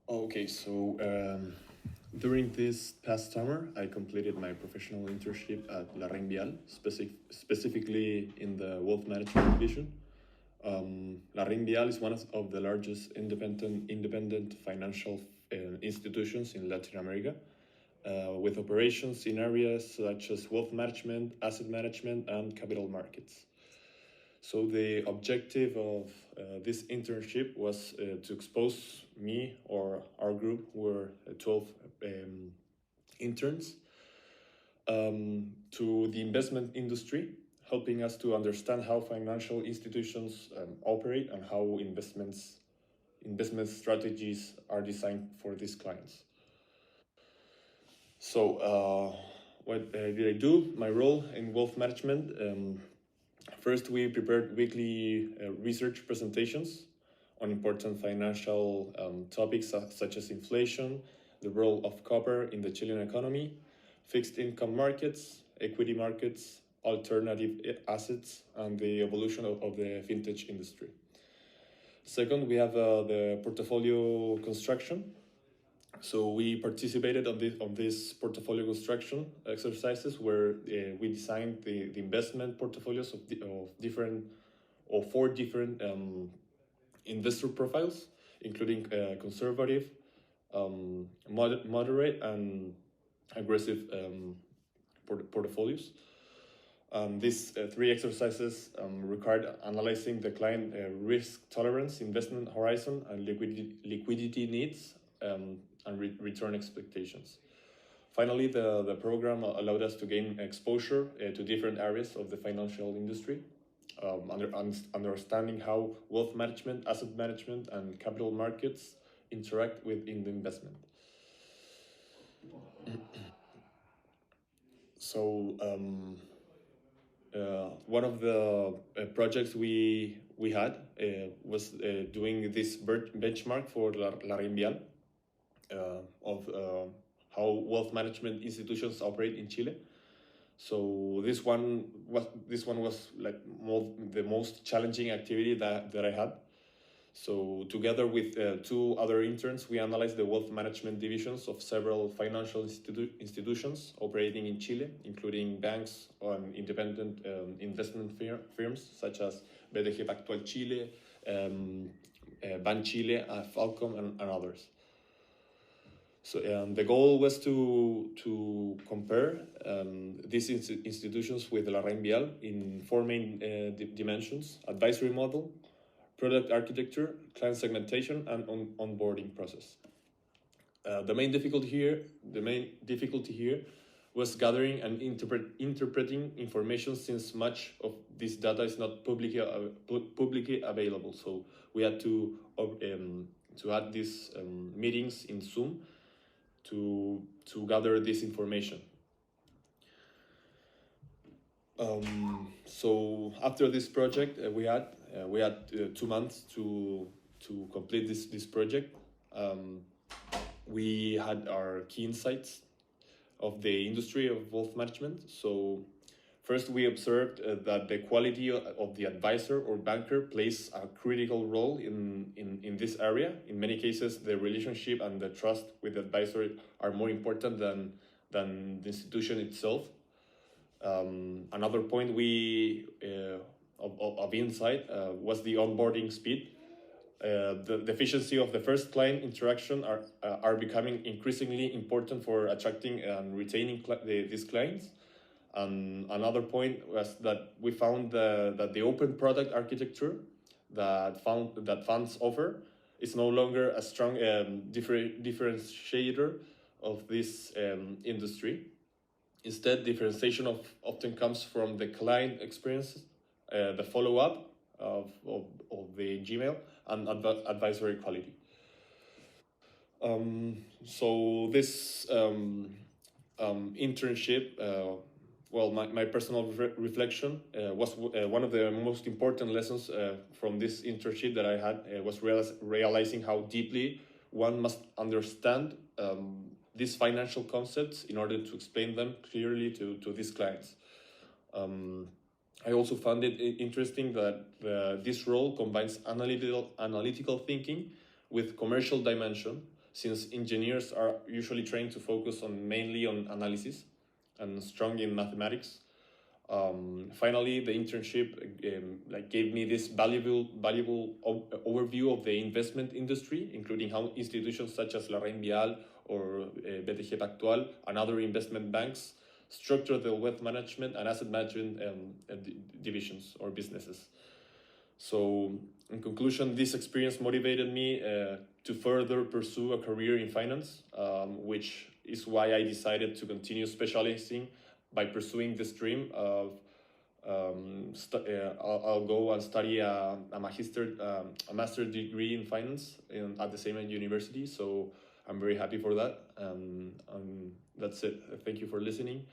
Okay, so during this past summer, I completed my professional internship at La Vial, specifically in the wealth management division. La Vial is one of the largest independent financial institutions in Latin America, with operations in areas such as wealth management, asset management, and capital markets. So the objective of this internship was to expose me or our group, were 12 interns, to the investment industry, helping us to understand how financial institutions operate and how investment strategies are designed for these clients. So what did I do? My role in wealth management. First, we prepared weekly research presentations on important financial topics such as inflation, the role of copper in the Chilean economy, fixed income markets, equity markets, alternative assets, and the evolution of the fintech industry. Second, we have the portfolio construction. So we participated on this portfolio construction exercises where we designed the investment portfolios of four different investor profiles, including conservative, moderate, and aggressive portfolios. These three exercises required analyzing the client risk tolerance, investment horizon, and liquidity needs, and return expectations. Finally, the program allowed us to gain exposure to different areas of the financial industry, understanding how wealth management, asset management, and capital markets interact in the investment. So one of the projects we had was doing this benchmark for La Vial of how wealth management institutions operate in Chile. So this one was like the most challenging activity that I had. So together with two other interns, we analyzed the wealth management divisions of several financial institutions operating in Chile, including banks and independent investment firms such as BTG Pactual Chile, Ban Chile, Falcom, and others. So the goal was to compare these institutions with La Vial in four main dimensions: advisory model, product architecture, client segmentation, and onboarding process. The main difficulty here was gathering and interpreting information, since much of this data is not publicly available. So we had to add these meetings in Zoom to gather this information. So after this project, we had 2 months to complete this project. We had our key insights of the industry of wealth management. So first, we observed that the quality of the advisor or banker plays a critical role in this area. In many cases, the relationship and the trust with the advisor are more important than the institution itself. Another point of insight was the onboarding speed. The efficiency of the first client interaction are becoming increasingly important for attracting and retaining these clients. And another point was that we found that the open product architecture that funds offer is no longer a strong differentiator of this industry. Instead, differentiation often comes from the client experience, the follow-up of the Gmail, and advisory quality. So this internship, my personal reflection was one of the most important lessons from this internship that I had was realizing how deeply one must understand these financial concepts in order to explain them clearly to these clients. I also found it interesting that this role combines analytical thinking with commercial dimension, since engineers are usually trained to focus on mainly on analysis and strong in mathematics. Finally, the internship gave me this valuable overview of the investment industry, including how institutions such as La Reine or BTG Pactual and other investment banks structure the wealth management and asset management divisions or businesses. So, in conclusion, this experience motivated me to further pursue a career in finance, which is why I decided to continue specializing by pursuing this dream of I'll go and study a master degree in finance at the same university. So I'm very happy for that. That's it. Thank you for listening.